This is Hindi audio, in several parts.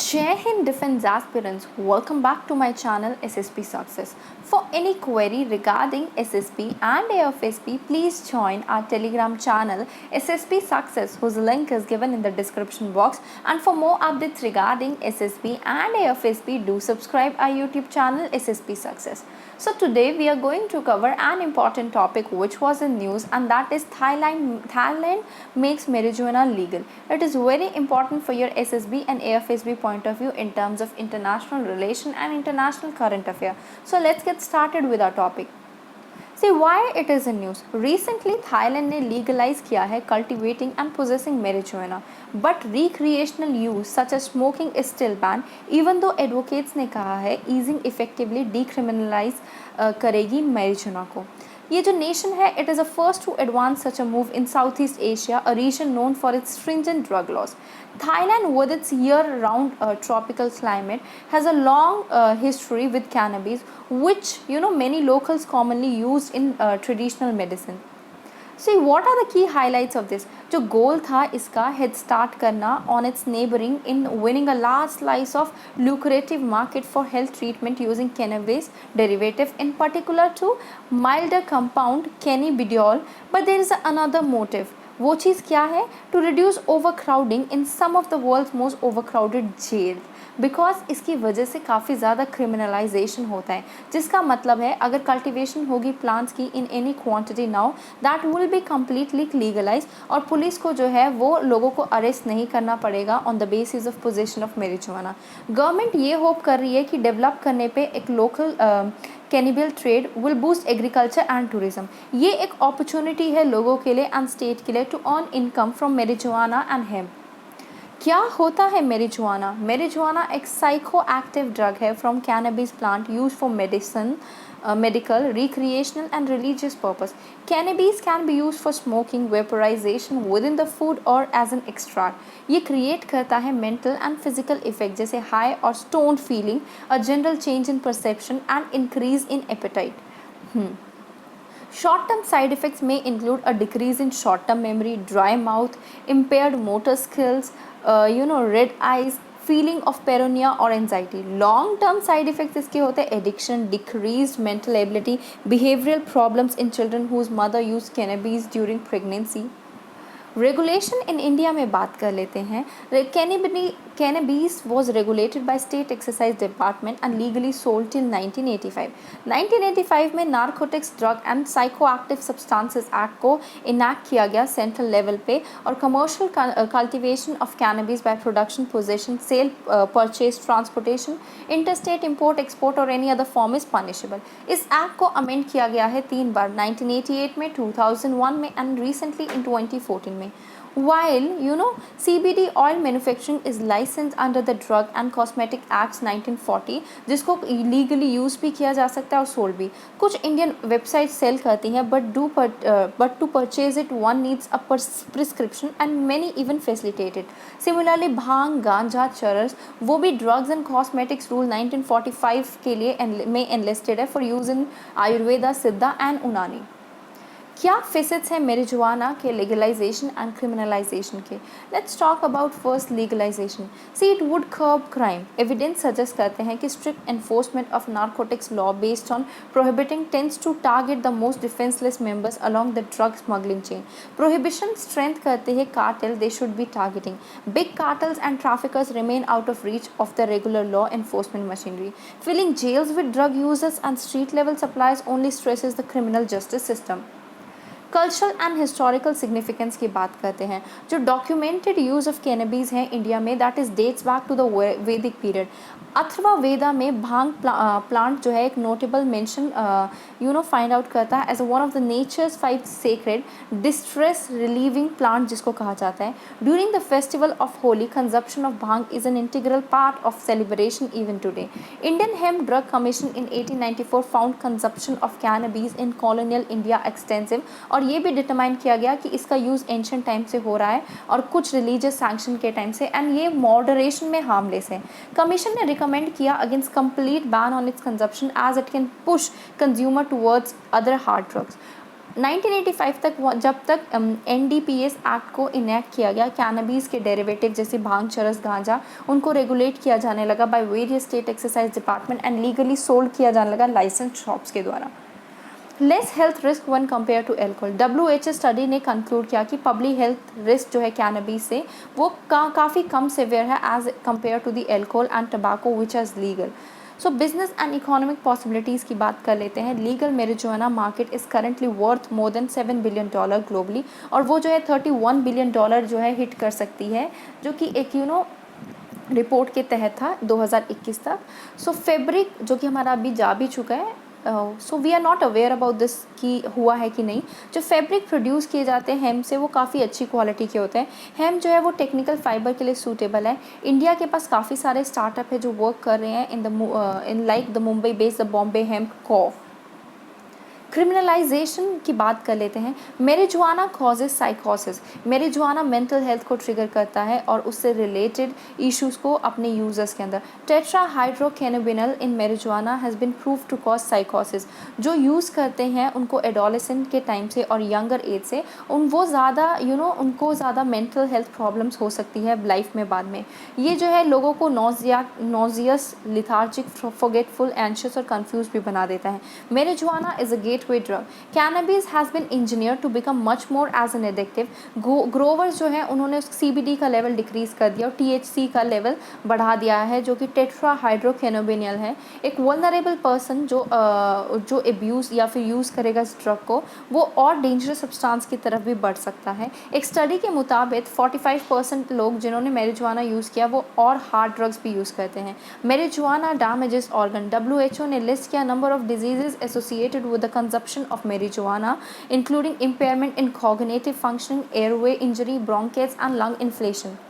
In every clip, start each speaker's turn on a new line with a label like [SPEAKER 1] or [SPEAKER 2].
[SPEAKER 1] Jai Hind Defense aspirants, welcome back to my channel SSP Success. For any query regarding SSP and AFSP, please join our Telegram channel SSP Success, whose link is given in the description box. And for more updates regarding SSP and AFSP, do subscribe our YouTube channel SSP Success. So today we are going to cover an important topic which was in news, and that is Thailand makes marijuana legal. It is very important for your SSB and AFSB point of view in terms of international relation and international current affair. So let's get started with our topic. See why it is in news. Recently Thailand ने legalize किया है cultivating and possessing marijuana, but recreational use such as smoking is still banned, even though advocates ने कहा है easing effectively decriminalize करेगी marijuana को. ये जो नेशन है, it is a first to advance such a move in Southeast Asia, a region known for its stringent drug laws. Thailand, with its year-round tropical climate, has a long history with cannabis, which many locals commonly use in traditional medicine. See, what are the key highlights of this? जो गोल था इसका head start करना on its neighboring in winning a large slice of lucrative market for health treatment using cannabis derivative, in particular to milder compound cannabidiol. But there is another motive. वो चीज़ क्या है? To reduce overcrowding in some of the world's most overcrowded jails. Because इसकी वजह से काफ़ी ज़्यादा क्रिमिनलाइजेशन होता है, जिसका मतलब है अगर कल्टिवेशन होगी प्लांट्स की in any quantity now, that will be completely legalise, और पुलिस को जो है वो लोगों को अरेस्ट नहीं करना पड़ेगा on the basis of position of marijuana. Government ये होप कर रही है कि डेवलप करने पे एक local cannibal trade will boost agriculture and tourism. ये एक अपॉर्चुनिटी है लोगों के लिए एंड स्टेट के लिए to earn income from marijuana and hemp. क्या होता है मैरिजुआना? मैरिजुआना एक साइको एक्टिव ड्रग है from cannabis plant use for medicine, medical, recreational and religious purpose. Cannabis can be used for smoking, vaporization within the food or as an extract. ये create करता है mental and physical effect जैसे high और stoned feeling, a general change in perception and increase in appetite. Short-term side effects may include a decrease in short-term memory, dry mouth, impaired motor skills, red eyes, feeling of paranoia or anxiety. Long-term side effects इसके होते हैं addiction, decreased mental ability, behavioral problems in children whose mother used cannabis during pregnancy. Regulation in India में बात कर लेते हैं. Cannabis was regulated by state excise department and legally sold till 1985. 1985 में narcotics drug and psychoactive substances act को इनैक्ट किया गया सेंट्रल लेवल पे, और commercial cultivation of cannabis by production, possession, sale, purchase, transportation, interstate import, export और any other form is punishable. इस एक्ट को अमेंड किया गया है 3 बार, 1988 में, 2001 में एंड रिसेंटली इन 2014 में. While CBD oil manufacturing is licensed under the Drug and Cosmetic Acts 1940, जिसको लीगली यूज़ भी किया जा सकता है और सोल्ड भी. कुछ इंडियन वेबसाइट सेल करती हैं, but to purchase it one needs a prescription and many even facilitated. Similarly bhang, ganja, charas वो भी ड्रग्स एंड कॉस्मेटिक्स रूल 1945 के लिए में एनलिस्टेड है फॉर यूज इन आयुर्वेदा, सिद्धा एंड उनानी. क्या फेसेट्स हैं मैरिजुआना के लीगलाइजेशन एंड क्रिमिनलाइजेशन के? Let's talk about first legalisation. See it would curb crime. Evidence suggest करते हैं कि strict enforcement of narcotics law based on prohibiting tends to target the most defenceless members along the drug smuggling chain. Prohibition strength करते हैं cartel they should be targeting. Big cartels and traffickers remain out of reach of the regular law enforcement machinery. Filling jails with drug users and street level supplies only stresses the criminal justice system. Cultural and historical significance की बात करते हैं. जो डॉक्यूमेंटेड यूज़ ऑफ कैनबिस है इंडिया में, that is dates back to the Vedic period. Atharva Veda में भांग प्लांट जो है एक नोटेबल मेंशन फाइंड आउट करता है as one of the nature's 5 sacred distress relieving plant जिसको कहा जाता है. During the festival of Holi, consumption of bhang is an integral part of celebration even today. Indian hemp drug commission in 1894 found consumption of cannabis in colonial India extensive, और ये भी डिटरमाइन किया गया कि इसका यूज़ एंशिएंट टाइम से हो रहा है और कुछ रिलीजियस सैंक्शन के टाइम से, एंड ये मॉडरेशन में हार्मलेस है. कमीशन ने रिकमेंड किया against complete ban on its consumption as it can push consumer towards other hard drugs. 1985 तक जब तक NDPS एक्ट को इनेक्ट किया गया, कैनबीज के डेरिवेटिव जैसे भांग, चरस, गांजा, उनको रेगुलेट किया जाने लगा by various state excise department and legally sold किया जाने लगा लाइसेंस शॉप्स के द्वारा। Less health risk one compare to alcohol. WHO study ने कंक्लूड किया कि पब्लिक हेल्थ रिस्क जो है कैनबीज से वो काफ़ी कम सिवियर है as compare to the alcohol and tobacco which is legal. So business and economic possibilities की बात कर लेते हैं। Legal marijuana market is currently worth more than $7 billion globally, और वो जो है $31 बिलियन जो है हिट कर सकती है, जो कि एक रिपोर्ट के तहत था 2021 तक। सो फैब्रिक जो कि हमारा अभी जा भी चुका है, so we are not aware about this कि हुआ है कि नहीं। जो फैब्रिक प्रोड्यूस किए जाते हैं हेम्प से वो काफ़ी अच्छी क्वालिटी के होते हैं। हेम्प जो है वो टेक्निकल फाइबर के लिए सूटेबल है। इंडिया के पास काफ़ी सारे स्टार्टअप है जो वर्क कर रहे हैं in like the Mumbai based the Bombay hemp co. Criminalisation की बात कर लेते हैं। मैरिजुआना कॉजेज साइकोसिस। मैरिजुआना मेंटल हेल्थ को ट्रिगर करता है और उससे रिलेटेड इश्यूज को अपने यूजर्स के अंदर। Tetrahydrocannabinol in marijuana has been prove to cause साइकोसिस। जो यूज़ करते हैं उनको एडोलेसेंट के टाइम से और यंगर एज से वो ज़्यादा उनको ज़्यादा मेंटल हेल्थ प्रॉब्लम्स हो सकती है लाइफ में बाद में। ये जो है लोगों को नॉजियस, लिथार्जिक, फॉरगेटफुल, एंशियस और कंफ्यूज भी बना देता है। Marijuana is a gateway drug. Cannabis has been engineered to become much more as an addictive. Growers जो है उन्होंने CBD का लेवल डिक्रीज कर दिया और THC का लेवल बढ़ा दिया है, जो कि टेट्राहाइड्रोकैनाबिनॉल है। एक वल्नरेबल पर्सन जो एब्यूज़ या फिर यूज़ करेगा इस ड्रग को, वो और डेंजरस सब्सटेंस की तरफ भी बढ़ सकता है। एक स्टडी के मुताबिक 45% लोग जिन्होंने मैरिजुआना यूज़ किया वो और हार्ड ड्रग्स भी यूज़ करते हैं। Marijuana damages organ. WHO ने लिस्ट किया number of diseases associated with the consumption of marijuana, including impairment in cognitive functioning, airway injury, bronchitis and lung inflammation.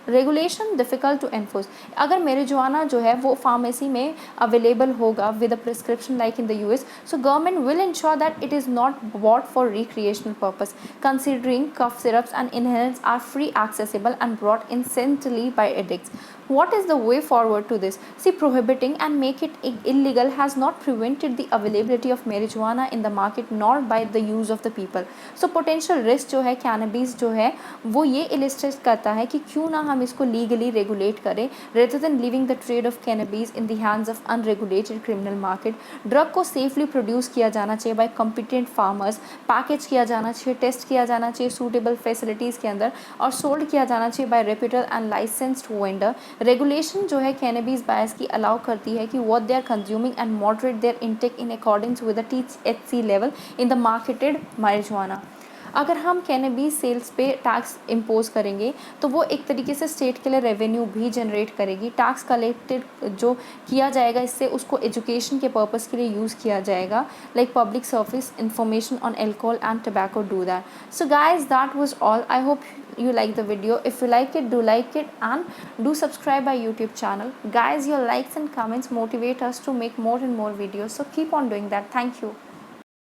[SPEAKER 1] Regulation difficult to enforce. अगर मैरिजुआना जो है वो फार्मेसी में अवेलेबल होगा with a prescription like in the US, so government will ensure that it is not bought for recreational purpose, considering cough syrups and inhalants are free accessible and brought incessantly by addicts. What is the way forward to this? See, prohibiting and make it illegal has not prevented the availability of marijuana in the market nor by the use of the people. So potential risk जो है cannabis जो है वो ये illustrate करता है कि क्यों ना हम इसको लीगली रेगुलेट करें rather than leaving the trade of cannabis in the hands of unregulated criminal market. Drug को सेफली प्रोड्यूस किया जाना चाहिए बाय कॉम्पिटेंट फार्मर्स, पैकेज किया जाना चाहिए, टेस्ट किया जाना चाहिए सूटेबल फैसिलिटीज़ के अंदर और सोल्ड किया जाना चाहिए by reputed and licensed vendor. Regulation जो है कैनबीज बायर्स की अलाउ करती है कि what they are consuming and moderate their intake in accordance with the THC level in the marketed marijuana. अगर हम कैनबीज सेल्स पे टैक्स इम्पोज करेंगे तो वो एक तरीके से स्टेट के लिए रेवेन्यू भी जनरेट करेगी. टैक्स कलेक्टेड जो किया जाएगा इससे उसको एजुकेशन के पर्पस के लिए यूज़ किया जाएगा, like public service information on alcohol and tobacco do that. So guys that was all. I hope you like the video. If you like it, do like it and do subscribe our YouTube channel. Guys, your likes and comments motivate us to make more and more videos, so keep on doing that. Thank you.